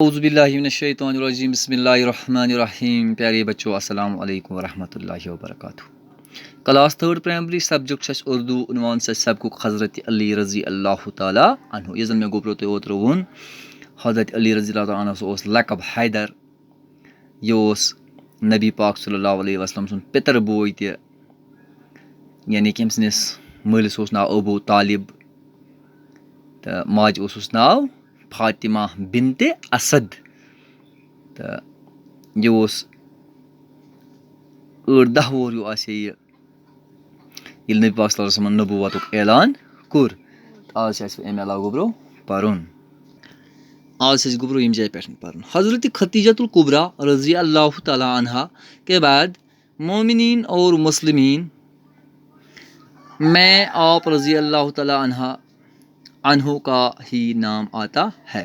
औज़ुबिल्लाहिमिनश्शैतानिर्रजीम बिस्मिल्लाहिर्रहमानिर्रहीम। प्यारे बच्चों, अस्सलाम वालेकुम वरहमतुल्लाहि वबरकातुहू। क्लास थर्ड प्राइमरी सब्जेक्ट छस उर्दू उनवान से सबक हज़रत अली रज़ी अल्लाह ताला अन्हु। ये जन मे गोब्रो तो ओत्र वोन हज़रत अली रज़ी अल्लाह ताला अन्हु ओस लक़ब हैदर। ये ओस नबी पाक सल्लल्लाहु अलैहि वसल्लम सुन पितर बोय ते, यानी कि अमसनिस मलिस ओस नाव अबू तालिब तो माज ओसुस नाव फातिमा बिनते असद। तो ये 8-10 वोर ये नबी पाक सल्लल्लाहु अलैहि वसल्लम नबुव्वतुक ऐलान कोर। आज अमे अलाव गोब्रो परुन। आज गोब्रो यम जाय पे परुन हज़रत खतीजतुल कुबरा रज़ी अल्लाह ताला अन्हा के बाद मोमिनीन और मुस्लिमीन में आप रज़ी अल्लाह ताला अन्हा अन्हो का ही नाम आता है।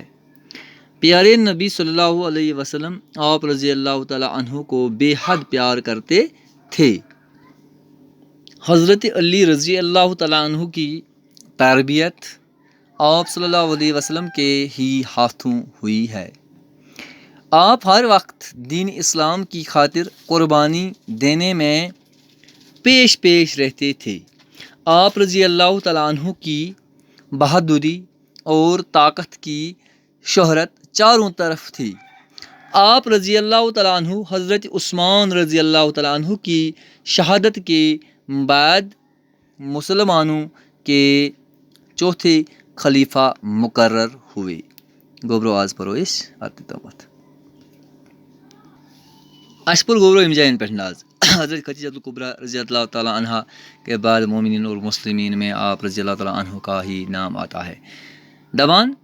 प्यारे नबी सल्लल्लाहु अलैहि वसल्लम आप रज़ी अल्लाह ताला अन्हु को बेहद प्यार करते थे। हज़रत अली रज़ी अल्लाह ताला अन्हु की तरबियत आप सल्लल्लाहु अलैहि वसल्लम के ही हाथों हुई है। आप हर वक्त दीन इस्लाम की खातिर कुर्बानी देने में पेश पेश रहते थे। आप रज़ी अल्लाह ताला अन्हु की बहादुरी और ताकत की शोहरत चारों तरफ थी। आप रज़ी अल्लाह ताला अन्हु हज़रत उस्मान रज़ी अल्लाह ताला अन्हु की शहादत के बाद मुसलमानों के चौथे खलीफा मुकर्रर हुए। गोब्रो आज परो इस आती तमत अशपुर गोब्रो इमजाइन पे नाज हज़रत खतीजतुल कुबरा रज़ी अल्लाह ताला अन्हा के बाद मोमिनीन और मुस्लिमीन में आप रज़ी अल्लाह ताला अन्हु का ही नाम आता है। दबान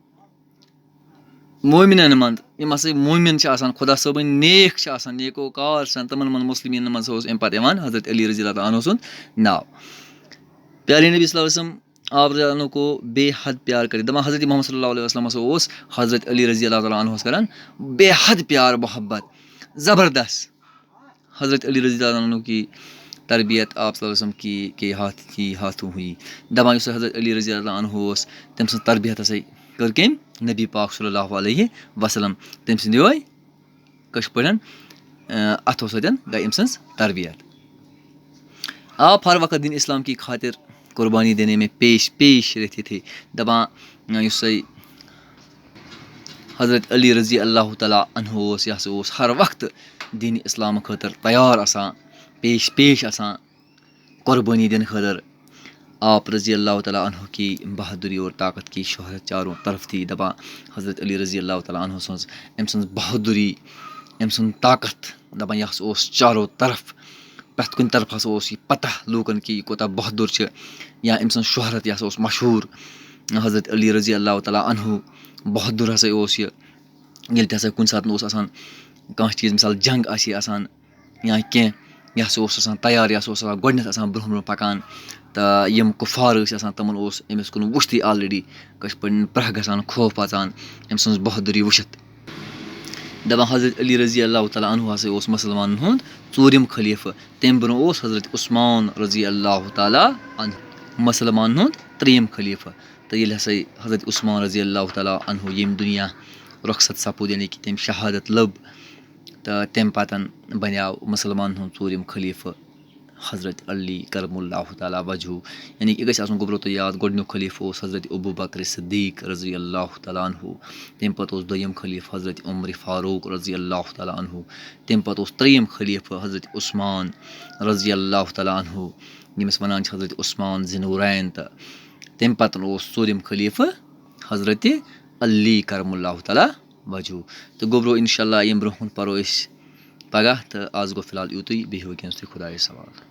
मोमिनन मंद यम हसा मोमिन खुदा सबन नेक नेकोकार तमन मन मुस्लिमीन मन अम पे हज़रत अली रज़ी अल्लाह अन्हु सुन नाव। प्यारे नबी सल्लल्लाहु अलैहि वसल्लम आप रज़ी अल्लाह को बेहद प्यार करे। दमा हज़रत मोहम्मद सल्लल्लाहु अलैहि वसल्लम ओस हज़रत अली रज़ी अल्लाह ताला अन्हु करन बेहद प्यार मोहब्बत ज़बरदस्त। हज़रत अली रज़ी अल्लाह अन्हु की तरबियत आप सल्लल्लाहु अलैहि वसल्लम की हाथों हुई। दमा हज़रत अली रज़ी अल्लाह अन्हु ओस तम सं तरबियत हसा कर कम नबी पाक सल्लल्लाहु अलैहि वसल्लम तम सो कश पे अथो सतन गई अम सं तरबियत। आप हर वक्त दीन इस्लाम की खातिर कुर्बानी देने में पेश पेश रहते थे। दबा हज़रत अली रज़ी अल्लाह ताला अन्हु ओस हर वक्त दीन इस्लाम खातिर तैयार आसान पेश पेश आसान कुर्बानी दिन खातिर। आप रज़ी अल्लाह ताला अन्हु की बहादुरी और ताकत की शोहरत चारों तरफ थी। दबा हज़रत अली रज़ी अल्लाह ताला अन्हु अम सं बहादुरी अम सं ताकत दपा यह ओस चारों तरफ प्रत कुन तरफ हसा ओस पता लूकन की कोता बहादुर या अम सं शोहरत यह ओस मशहूर। हज़रत अली रज़ी अल्लाह ताला अन्हु बहादुर हसा ओस ये हसा कुन सात ओस आसान कह चीज़ मिसाल जंग आसी आसान या कह यह ओस आसान तैयार यह ओस आसान गोडनेथ आसान ब्रोह ब्रोह पकान तो यम कुफार आसान तमन ओस अमिस कुन वुछती ऑलरेडी कश पे प्रह गसान खौफ अचान अम सं बहादुरी वुछित। दपा हज़रत अली रज़ी अल्लाह ताला अन्हु हसा ओस मुसलमान हुंद चूरिम खलीफा। तम ब्रोह ओस हज़रत उस्मान रज़ी अल्लाह ताला अन्हु मुसलमान हुंद 3 खलीफा। तो ये हसा हज़रत उस्मान रज़ी अल्लाह ताला अन्हु यम दुनिया रुखसत सपूद यानी कि तम शहादत लब तो तम पतन बन्याव मुसलमान हुंद 4 खलीफा हज़रत अली करमुल्लाहु ताला वजहू। यानी कि गस गोब्रो तो याद गोडन्युक खलीफा ओस हज़रत अबू बकर सिद्दीक रज़ी अल्लाह ताला अन्हु। तम पत ओस दोयम खलीफा हज़रत उमर फारूक रज़ी अल्लाह ताला अन्हु। तम पत ओस 3 खलीफा हज़रत उस्मान रज़ी अल्लाह ताला अन्हु यमिस वनान हज़रत उस्मान ज़िन्नूरैन। तम पतन ओस 4 खलीफा हज़रत अली करमुल्लाहु ताला वजहू। तो गोब्रो इंशाअल्लाह यम ब्रोह परो पगह। तो आज गो फिलहाल यूतुई बेहियो खुदा सवाल।